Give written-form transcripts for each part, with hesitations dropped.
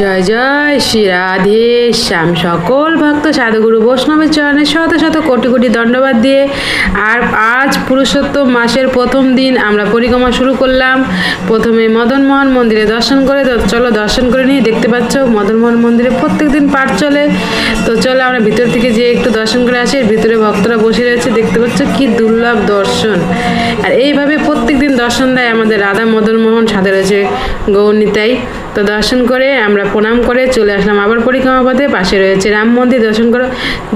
জয় জয় শ্রী রাধে শ্যাম। সকল ভক্ত সাধুগুরু বৈষ্ণবের চরণে শত শত কোটি কোটি দণ্ডবাদ দিয়ে আর আজ পুরুষোত্তম মাসের প্রথম দিন আমরা পরিক্রমা শুরু করলাম। প্রথমে মদনমোহন মন্দিরে দর্শন করে, তো চলো দর্শন করে নিয়ে। দেখতে পাচ্ছ মদনমোহন মন্দিরে প্রত্যেক দিন পাঠ চলে, তো চলো আমরা ভিতর থেকে যে একটু দর্শন করে আসি। ভিতরে ভক্তরা বসে রয়েছে, দেখতে পাচ্ছ কি দুর্লভ দর্শন। আর এইভাবে প্রত্যেক দিন দর্শন দেয় আমাদের রাধা মদনমোহন, সাথে রয়েছে গৌরনিতাই। তো দর্শন করে আমরা প্রণাম করে চলে আসলাম আবার পরিক্রমা পথে। পাশে রয়েছে রাম মন্দির, দর্শন করো।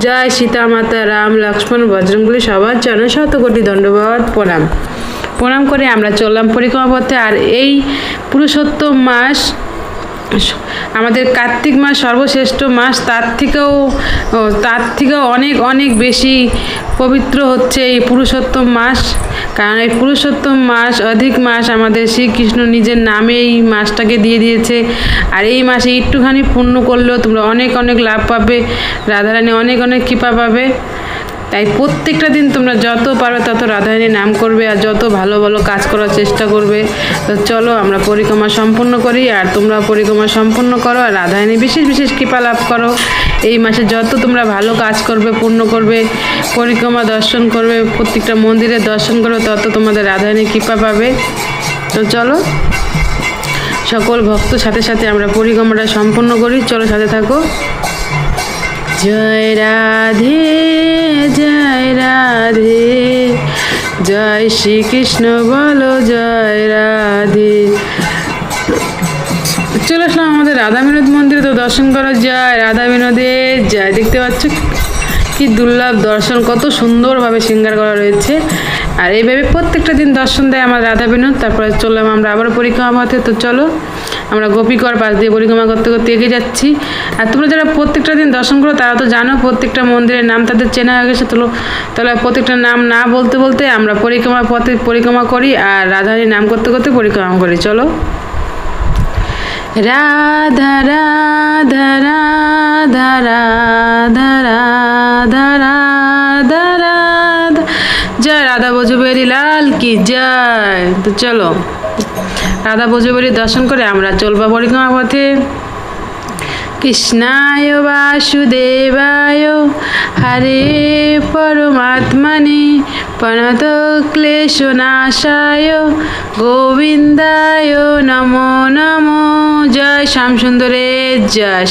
জয় সীতা মাতা, রাম লক্ষ্মণ বজরঙ্গবলী সবার চরণে শত কোটি দণ্ডবাদ প্রণাম। প্রণাম করে আমরা চললাম পরিক্রমা পথে। আর এই পুরুষোত্তম মাস আমাদের কার্তিক মাস সর্বশ্রেষ্ঠ মাস, তার থেকেও অনেক অনেক বেশি পবিত্র হচ্ছে এই পুরুষোত্তম মাস। কারণ এই পুরুষোত্তম মাস অধিক মাস আমাদের শ্রীকৃষ্ণ নিজের নামে এই মাসটাকে দিয়ে দিয়েছে। আর এই মাসে একটুখানি পুণ্য করলেও তোমরা অনেক অনেক লাভ পাবে, রাধারানী অনেক অনেক কৃপা পাবে। তাই প্রত্যেকটা দিন তোমরা যত পারো তত রাধারানীর নাম করবে আর যত ভালো ভালো কাজ করার চেষ্টা করবে। তো চলো আমরা পরিক্রমা সম্পূর্ণ করি, আর তোমরা পরিক্রমা সম্পূর্ণ করো আর রাধারানী বিশেষ বিশেষ কৃপা লাভ করো। এই মাসে যত তোমরা ভালো কাজ করবে, পূর্ণ করবে, পরিক্রমা দর্শন করবে, প্রত্যেকটা মন্দিরে দর্শন করবে, তত তোমাদের রাধারানীর কৃপা পাবে। তো চলো সকল ভক্ত সাথে সাথে আমরা পরিক্রমাটা সম্পূর্ণ করি, চলো সাথে থাকো। জয় রাধে জয় রাধে, জয় শ্রীকৃষ্ণ বলো জয় রাধে। চলে আসলাম আমাদের রাধা বিনোদ মন্দিরে, তো দর্শন করো। জয় রাধা বিনোদের জয়। দেখতে পাচ্ছ কি দুর্লভ দর্শন, কত সুন্দরভাবে শৃঙ্গার করা রয়েছে। আর এইভাবে প্রত্যেকটা দিন দর্শন দেয় আমার রাধা বিনোদ। তারপরে চললাম আমরা আবার পরিক্রমা পথে। তো চলো আমরা গোপীকর পাশ দিয়ে পরিক্রমা করতে করতে এগিয়ে যাচ্ছি। আর তোমরা যারা প্রত্যেকটা দিন দর্শন করো তারা তো জানো প্রত্যেকটা মন্দিরের নাম তাদের চেনা হয়ে গেছে। তাহলে প্রত্যেকটা নাম না বলতে বলতে আমরা পরিক্রমা পথে পরিক্রমা করি আর রাধারানীর নাম করতে করতে পরিক্রমা করি। চলো। রাধা রাধা রাধা রাধা রাধা রাধা রাধা, জয় রাধা বজুবেরি লাল কি জয়। তো চলো রাধা বজুবেরি দর্শন করে আমরা চলবা পরিক্রমা পথে। কৃষ্ণায় বাসুদেবায় হরে পরমাত্মনে প্রণত ক্লেশনাশায় গোবিন্দায় নমো নমো। জয় শ্যামসুন্দরের জয়।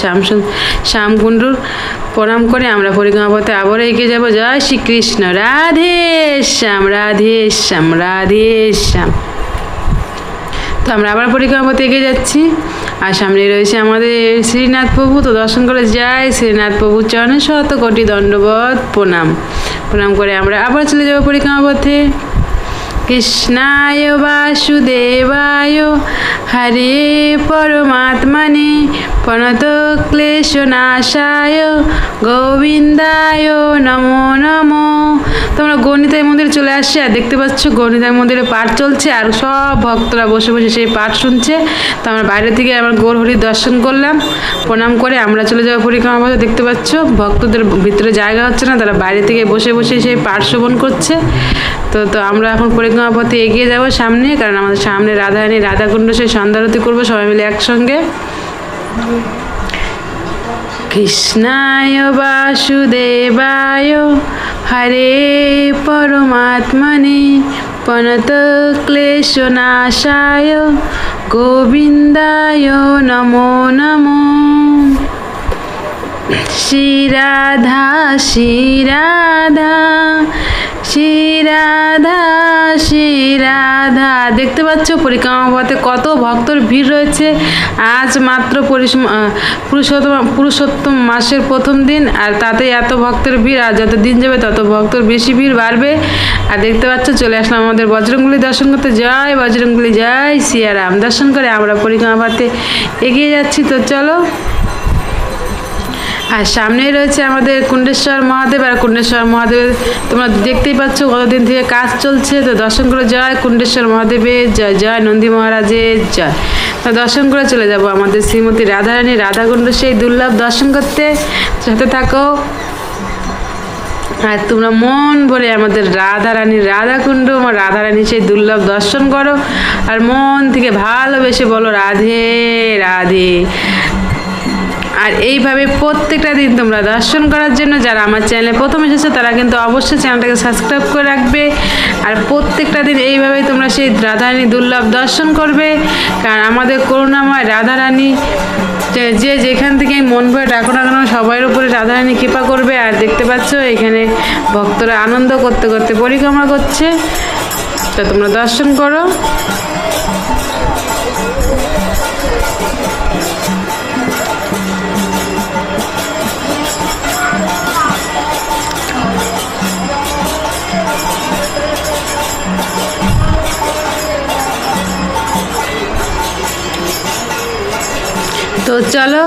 শ্যামকুণ্ডুর প্রণাম করে আমরা পরিক্রমা পথে আবার এগিয়ে যাব। জয় শ্রীকৃষ্ণ। রাধে শ্যাম রাধে শ্যাম রাধে শ্যাম। তো আমরা আবার পরিক্রমা পথে এগিয়ে যাচ্ছি। আর সামনে রয়েছে আমাদের শ্রীনাথ প্রভু, তো দর্শন করে যায় শ্রীনাথ প্রভুর চরণে শত কোটি দণ্ডবত প্রণাম। প্রণাম করে আমরা আবার চলে যাব পরিক্রমা পথে। কৃষ্ণায় বাসুদেবায় হরে পরমাত্মনে প্রণত ক্লেশনাশায় গোবিন্দায় নমো নমো। তোমরা গৌরনিতাই মন্দিরে চলে আসছে আর দেখতে পাচ্ছ গৌরনিতাই মন্দিরে পাঠ চলছে আর সব ভক্তরা বসে বসে সেই পাঠ শুনছে। তো আমরা বাইরে থেকে আমরা গৌরহরির দর্শন করলাম, প্রণাম করে আমরা চলে যাবো পরিক্রমা পথে। দেখতে পাচ্ছ ভক্তদের ভিতরে জায়গা হচ্ছে না, তারা বাইরে থেকে বসে বসে সেই পাঠ শ্রবণ করছে। তো আমরা এখন পরিক্রমা পথে এগিয়ে যাব সামনে, কারণ আমাদের সামনে রাধারানী রাধাকুণ্ড সেই সন্ধ্যারতি করবো সবাই মিলে একসঙ্গে। কৃষ্ণায় বাসুদেবায় হরে পরমাত্মনে প্রণত ক্লেশনাশায় গোবিন্দায় নমো নমো। শ্রী রাধা শ্রী রাধা শ্রী রাধা শ্রী রাধা। দেখতে পাচ্ছ পরিক্রমা পথে কত ভক্তর ভিড় রয়েছে। আজ মাত্র পুরুষোত্তম মাসের প্রথম দিন, আর তাতে এত ভক্তের ভিড়। আর যত দিন যাবে তত ভক্তর বেশি ভিড় বাড়বে। আর দেখতে পাচ্ছ চলে আসলাম আমাদের বজরঙ্গবলী দর্শন করতে। জয় বজরঙ্গবলী জয় সিয়ারাম। দর্শন করে আমরা পরিক্রমা পথে এগিয়ে যাচ্ছি। তো চলো। আর সামনেই রয়েছে আমাদের কুণ্ডেশ্বর মহাদেব। আর কুণ্ডেশ্বর মহাদেবের তোমরা দেখতেই পাচ্ছ কতদিন থেকে কাজ চলছে। তো দর্শন করে জয় কুণ্ডেশ্বর মহাদেবের জয়, জয় নন্দী মহারাজের জয়। তো দর্শন করে চলে যাব আমাদের শ্রীমতী রাধারানী রাধাকুণ্ড সেই দুর্লভ দর্শন করতে। সাথে থাকো আর তোমরা মন ভরে আমাদের রাধারানীর রাধাকুণ্ড আমার রাধারানী সেই দুর্লভ দর্শন করো আর মন থেকে ভালোবেসে বলো রাধে রাধে। আর এইভাবে প্রত্যেকটা দিন তোমরা দর্শন করার জন্য যারা আমার চ্যানেলে প্রথম এসেছো তারা কিন্তু অবশ্যই চ্যানেলটাকে সাবস্ক্রাইব করে রাখবে। আর প্রত্যেকটা দিন এইভাবেই তোমরা সেই রাধারানী দুর্লভ দর্শন করবে। কারণ আমাদের করুণাময় রাধারানী যে যেখান থেকে মন ভরে ডাকো না কেন সবার উপরে রাধারানী কৃপা করবে। আর দেখতে পাচ্ছ এখানে ভক্তরা আনন্দ করতে করতে পরিক্রমা করছে, তো তোমরা দর্শন করো। তো চলো,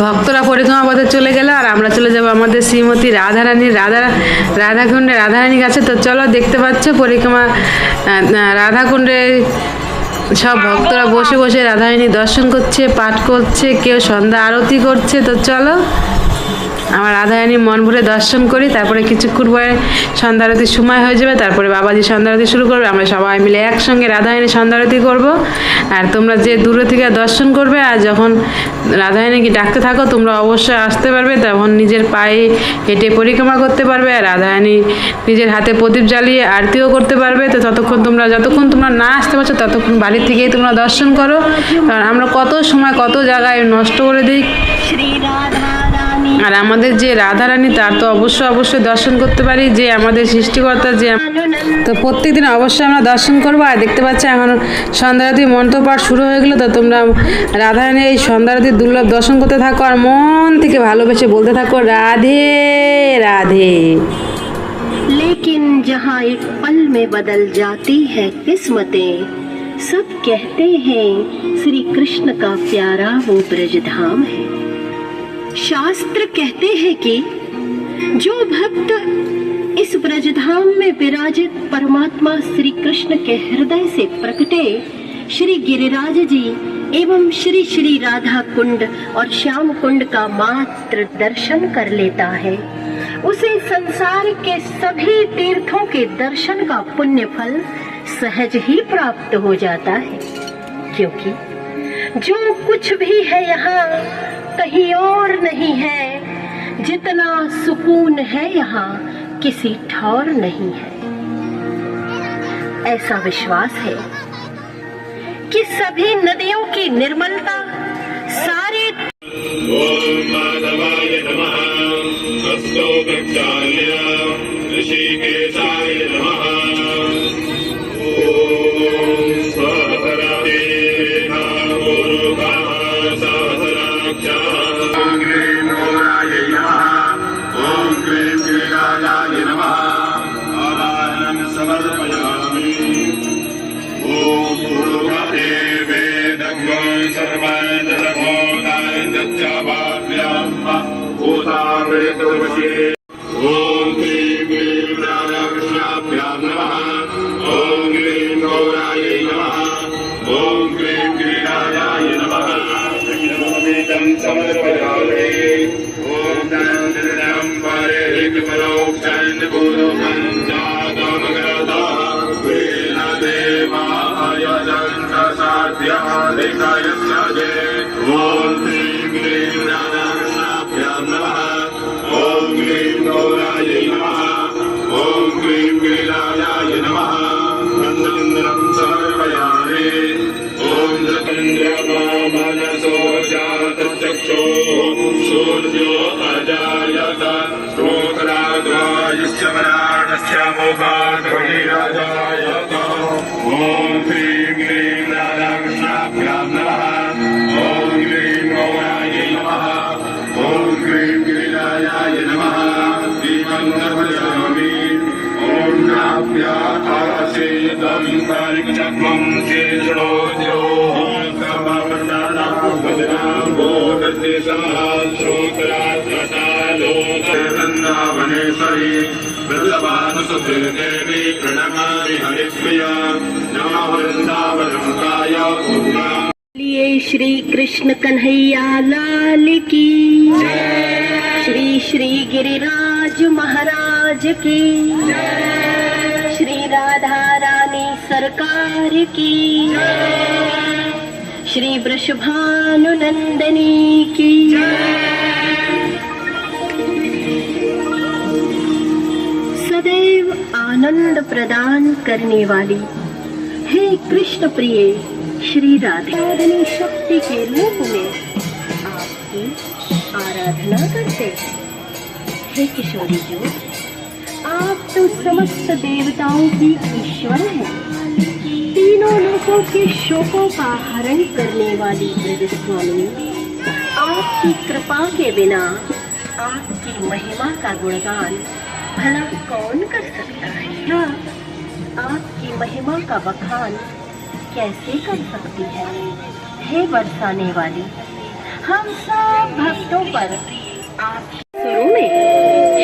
ভক্তরা পরিক্রমা পথে চলে গেল আর আমরা চলে যাব আমাদের শ্রীমতী রাধারানীর রাধাকুণ্ডে রাধারানীর কাছে। তো চলো, দেখতে পাচ্ছ পরিক্রমা রাধাকুণ্ডে সব ভক্তরা বসে বসে রাধারানী দর্শন করছে, পাঠ করছে, কেউ সন্ধ্যা আরতি করছে। তো চলো আমার রাধারানী মন ভরে দর্শন করি। তারপরে কিছুক্ষণ পরে সন্ধ্যা আরতির সময় হয়ে যাবে, তারপরে বাবাজি সন্ধ্যা আরতি শুরু করবে। আমরা সবাই মিলে একসঙ্গে রাধারানী সন্ধ্যা আরতি করবো। আর তোমরা যে দূরে থেকে দর্শন করবে আর যখন রাধারানীকে ডাকতে থাকো তোমরা অবশ্যই আসতে পারবে, তখন নিজের পায়ে হেঁটে পরিক্রমা করতে পারবে। আর রাধারানী নিজের হাতে প্রদীপ জ্বালিয়ে আরতিও করতে পারবে। তো যতক্ষণ তোমরা না আসতে পারছো ততক্ষণ বাড়ির থেকেই তোমরা দর্শন করো। কারণ আমরা কত সময় কত জায়গায় নষ্ট করে দিই। আর আমাদের যে রাধারানী তার তো অবশ্যই দর্শন করতে পারি, যে আমাদের সৃষ্টিকর্তা, যে তো প্রত্যেকদিন অবশ্যই আমরা দর্শন করবো। আর দেখতে পাচ্ছ এখন সন্ধ্যারতির মন্ত্রপাঠ শুরু হয়ে গেলো। তো তোমরা রাধারানীর এই সন্ধ্যারতির দুর্লভ দর্শন করতে থাকো আর মন থেকে ভালোবেসে বলতে থাকো রাধে রাধে। लेकिन जहाँ एक पल में बदल जाती है किस्मतें, सब कहते हैं श्री कृष्ण का प्यारा वो ब्रजधाम है। शास्त्र कहते हैं कि जो भक्त इस ब्रजधाम में विराजित परमात्मा श्री कृष्ण के हृदय से प्रकटे श्री गिरिराज जी एवं श्री श्री राधा कुंड और श्याम कुंड का मात्र दर्शन कर लेता है, उसे संसार के सभी तीर्थों के दर्शन का पुण्य फल सहज ही प्राप्त हो जाता है। क्योंकि जो कुछ भी है यहाँ कहीं और नहीं है, जितना सुकून है यहाँ किसी ठौर नहीं है। ऐसा विश्वास है कि सभी नदियों की निर्मलता सारे ओम माधवाय नमः स्वस्तो वृक्षाय ऋषिकेशाय नमः ओम सहस्राते गुरुकाः सहस्राक्षाः ओम क्लीं गौराय नमः ओम क्लीं श्रीराजाय नमः आवाहनं समर्पयामि ओम गुरुकाहे वेदज्ञं ओम क्लीं क्लीं राधाकृष्णाभ्यां नमः ओम क्लीं गौराय नमः ओम क्लीं गिरिराजाय नमः तं समर्पयामि ओम दण्डनं परेहितपरोक्षं गुरुकं जातमग्रतः वीणदेवाय दन्तसाध्याः लिखयस्य ओम क्लीं क्लीं राधाकृष्णाभ्यां नमः ओम क्लीं गौराय नमः ओम क्लीं गिरिराजाय नमः नन्दनन्दनं समर्पयामि ओम चन्द्रमा मनसो जातचक्षुः सूर्यो अजायत स्तोत्राद्वायुश्च वराणस्य मोघात् बहिरजायत ओम क्लीं क्लीं राधाकृष्णाभ्यां नमः ओम क्लीं गौराय नमः ओम क्लीं गिरिराजाय नमः दीपं दर्शयामि ओम नाभ्याकाशेदं परिचक्मं शेषणोद्योः समवर्णानां भजनां बोधतिसहस्रोत्तरात्मतालोकवनेश्वरी वृषभानुसुदेवी प्रणमामि हरिप्रिया नमः वृन्दावनमुखाय पूर्णा। लिए श्री कृष्ण कन्हैया लाल की श्री श्री गिरिराज महाराज की श्री राधा रानी सरकार की श्री वृषभानुनंदनी की आनंद प्रदान करने वाली हे कृष्ण प्रिय श्री राधा शक्ति के रूप में आपकी आराधना करते हैं। हे किशोरी जी, आप तो समस्त देवताओं की ईश्वर हैं, तीनों लोकों के शोकों का हरण करने वाली ब्रज स्वामी। आपकी कृपा के बिना आपकी महिमा का गुणगान भला कौन कर सकता है? हाँ, आपकी महिमा का बखान कैसे कर सकती है? हे बरसाने वाली, हम सब भक्तों पर आप स्वरों में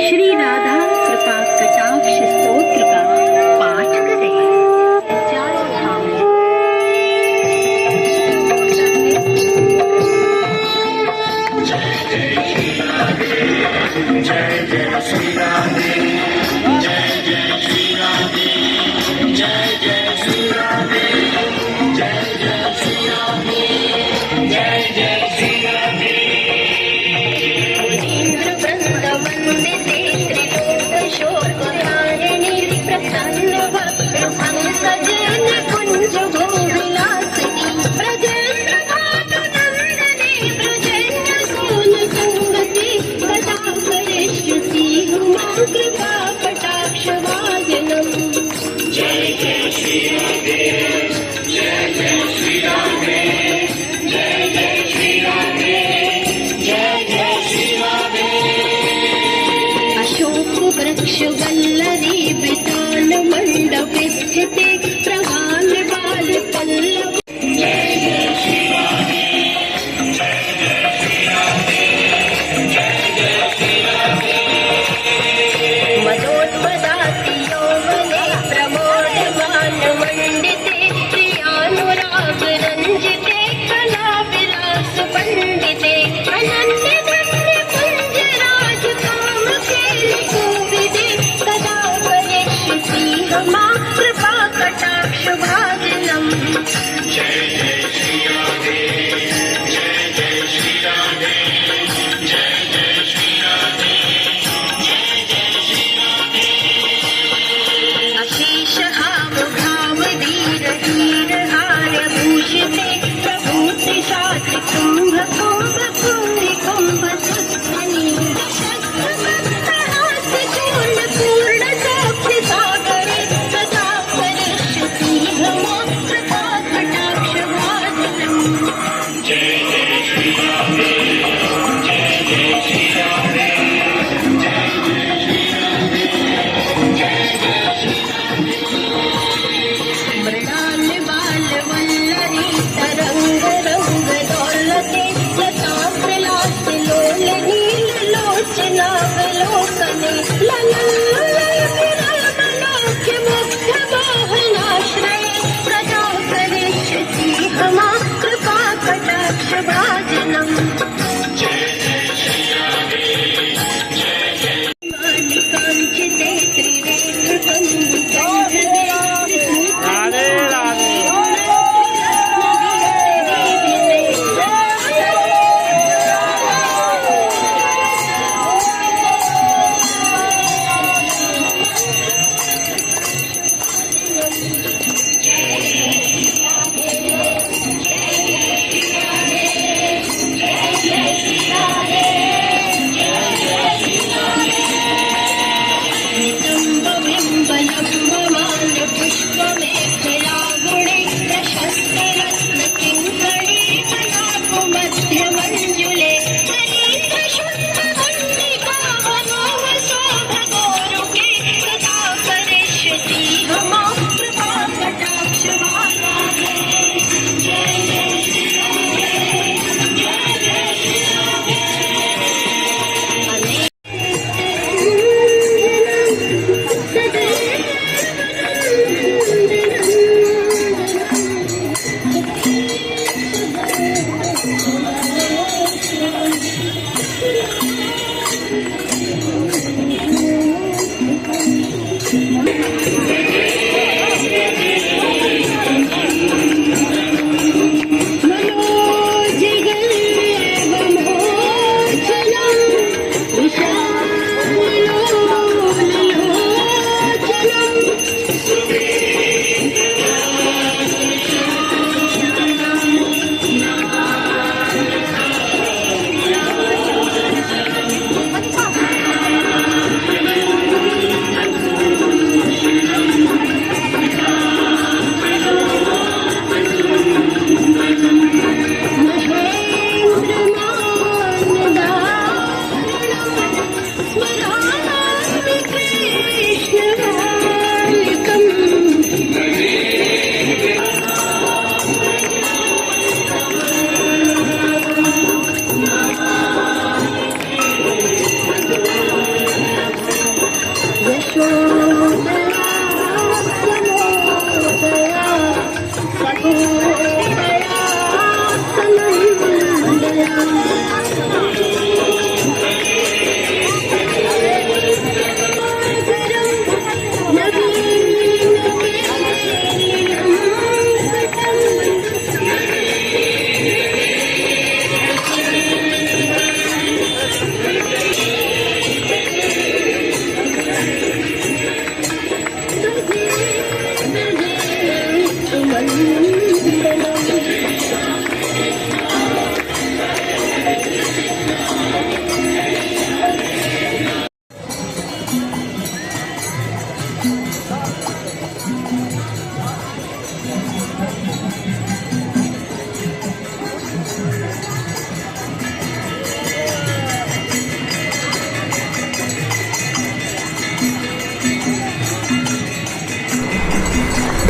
श्री राधा कृपा कटाक्ष स्तोत्र का पाठ करें। चारों धाम में जय जय श्री राधे, जय जय श्री राधे, जय जय श्री राधे, जय जय श्री राधे, जय जय श्री राधे। वंदिते त्रिलोक शोकहारिणी प्रसन्न भक्त पंकजन कुंज भोगविलासिनी ब्रजेन्द्र भानुनंदने ब्रजेन्द्र सोन संगति कदा करिष्यसि हुमा कृपा कटाक्ष भाजनम्। जय जय श्री राधे, जय जय श्री राधे, जय जय श्री राधे, जय जय श्री राधे। अशोक वृक्ष वल्लरी वितान मंडप स्थिते प्रगाल बाल पल्लव। जय जय श्री राधे, जय जय श्री राधे, जय जय श्री राधे। मदोन्मदाति यौवने प्रमोदमान मंडिते प्रियानुराग रंजिते कला विलास पंडिते अनन्य धन्य कुंज राज काम खेल कोविदे कदा करिष्यसि हमा कृपा कटाक्ष भाजनम्। जय जय श्री राधे, जय जय श्री राधे, जय जय श्री राधे, जय जय श्री राधे। अशेष हाव भाव धीर धीर हार भूषिते प्रभूति साथ कुंभ कुंभ कुंभ कुंभ सुत्मनि हास चूर्ण पूर्ण साक्षि सागरे सदा करिष्यसि हमा कृपा कटाक्ष भाजनम्। जय जय श्री राधे, जय जय श्री राधे, जय जय श्री राधे, जय जय श्री मृणाल बाल वल्लरी तरंग रंग दौलते लता प्रलास लोल नील लोचना विलोकने ललन लय विरमलोक्य मुग्ध मोहनाश्रय प्रजा करिष्यसि हमा कृपा कटाक्ष भाजनम्। जय जय श्री राधे, जय जय मालिकांचिते त्रिरेख कंदिते राधे राधे। नितम्बबिम्बलम्बमान पुष्पमेखला गुणे प्रशस्ते रत्नकिङ्कणे कलापमध्यमञ्जुले हरिद्र शुद्धगण्डिका मनोह शोभगोरुके कदा करिष्यसि हमा कृपा कटाक्ष भाजनम्। जय जय श्री राधे, जय जय श्री राधे। विशालोलोचनम्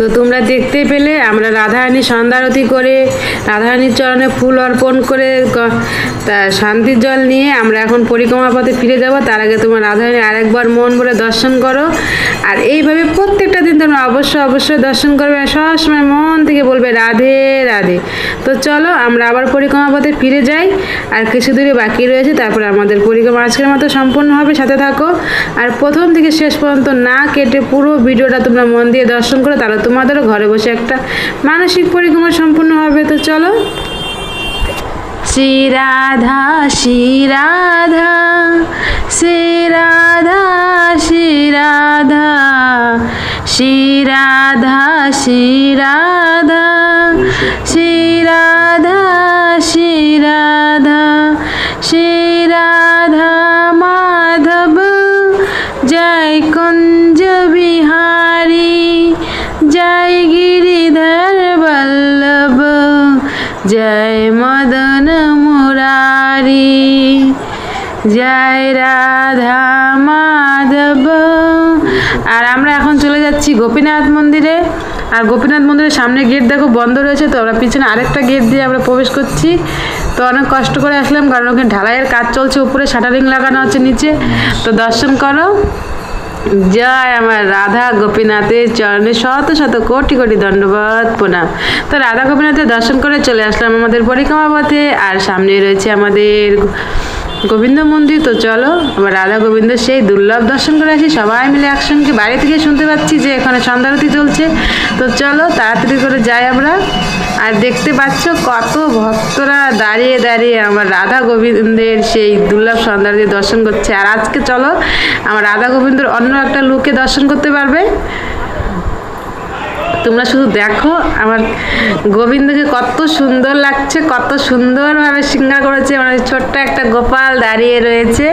তো তোমরা দেখতে পেলে আমরা রাধারানী সন্ধ্যারতি করে রাধারানীর চরণে ফুল অর্পণ করে তা শান্তির জল নিয়ে আমরা এখন পরিক্রমা পথে ফিরে যাব। তার আগে তোমার রাধারানী আরেকবার মন ভরে দর্শন করো। আর এইভাবে প্রত্যেকটা দিন তোমরা অবশ্যই দর্শন করবে আর সবসময় মন থেকে বলবে রাধে রাধে। তো চলো আমরা আবার পরিক্রমা পথে ফিরে যাই, আর কিছু দূরে বাকি রয়েছে, তারপরে আমাদের পরিক্রমা আজকের মতো সম্পূর্ণ হবে। সাথে থাকো আর প্রথম থেকে শেষ পর্যন্ত না কেটে পুরো ভিডিওটা তোমরা মন দিয়ে দর্শন করো, তাহলে তোমাদেরও ঘরে বসে একটা মানসিক পরিক্রমা সম্পূর্ণ হবে। তো চলো। শ্রী রাধা শ্রী রাধা শ্রী রাধা শ্রী রাধা শ্রী রাধা শ্রী রাধা শ্রী রাধা শ্রী রাধা শ্রী রাধা মাধব জয় কুঞ্জ বিহারী জয় गिरिधर वल्लभ जय मदन मुरारी জয় রাধা মাধব। আর আমরা এখন চলে যাচ্ছি গোপীনাথ মন্দিরে। আর গোপীনাথ মন্দিরের সামনে গেট দেখো বন্ধ রয়েছে, তো আমরা পিছনে আরেকটা গেট দিয়ে আমরা প্রবেশ করছি। তো অনেক কষ্ট করে আসলাম, কারণ ওখানে ঢালাইয়ের কাজ চলছে, উপরে শাটারিং লাগানো আছে নিচে। তো দর্শন করো। জয় আমার রাধা গোপীনাথের চরণে শত শত কোটি কোটি দণ্ডবত প্রণাম। তো রাধা গোপীনাথের দর্শন করে চলে আসলাম আমাদের পরিক্রমা পথে। আর সামনে রয়েছে আমাদের গোবিন্দ মন্দির। তো চলো আবার রাধা গোবিন্দ সেই দুর্লভ দর্শন করে আসি সবাই মিলে একসঙ্গে। বাইরে থেকে শুনতে পাচ্ছি যে এখানে সন্ধ্যারতি চলছে। তো চলো তাড়াতাড়ি করে যাই আমরা। আর দেখতে পাচ্ছ কত ভক্তরা দাঁড়িয়ে দাঁড়িয়ে আমার রাধা গোবিন্দের সেই দুর্লভ সন্ধ্যারতি দর্শন করছে। আর আজকে চলো আমার রাধা গোবিন্দর অন্য একটা লুকে দর্শন করতে পারবে। তোমরা শুধু দেখো আমার গোবিন্দকে কত সুন্দর লাগছে, কত সুন্দরভাবে শৃঙ্গার করেছে। মানে ছোট্ট একটা গোপাল দাঁড়িয়ে রয়েছে,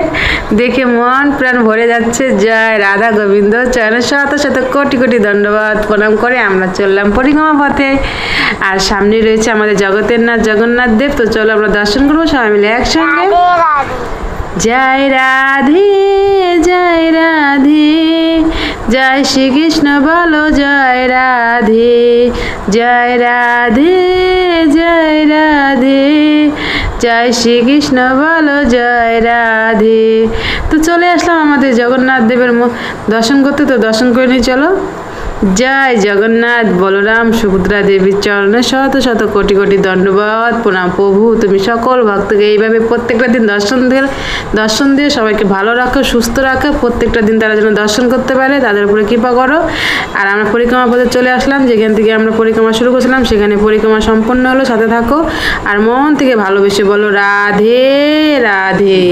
দেখে মন প্রাণ ভরে যাচ্ছে। জয় রাধা গোবিন্দ চরণে শত শত কোটি কোটি দণ্ডবত প্রণাম করে আমরা চললাম পরিক্রমা পথে। আর সামনে রয়েছে আমাদের জগতের নাথ জগন্নাথ দেব। তো চলো আমরা দর্শন করবো সবাই মিলে একসঙ্গে। জয় রাধে জয় রাধে জয় শ্রীকৃষ্ণ বলো জয় রাধে জয় রাধে জয় রাধে জয় শ্রীকৃষ্ণ বলো জয় রাধে। তো চলে আসলাম আমাদের জগন্নাথ দেবের দর্শন করতে। তো দর্শন করে নিই চলো। জয় জগন্নাথ বলরাম সুভদ্রা দেবীর চরণে শত শত কোটি কোটি দণ্ডবত প্রণাম। প্রভু তুমি সকল ভক্তকে এইভাবে প্রত্যেকটা দিন দর্শন দিয়ে সবাইকে ভালো রাখো, সুস্থ রাখো। প্রত্যেকটা দিন তারা যেন দর্শন করতে পারে, তাদের উপরে কৃপা করো। আর আমরা পরিক্রমা পথে চলে আসলাম, যেখান থেকে আমরা পরিক্রমা শুরু করেছিলাম সেখানে পরিক্রমা সম্পন্ন হলো। সাথে থাকো আর মন থেকে ভালোবেসে বলো রাধে রাধে।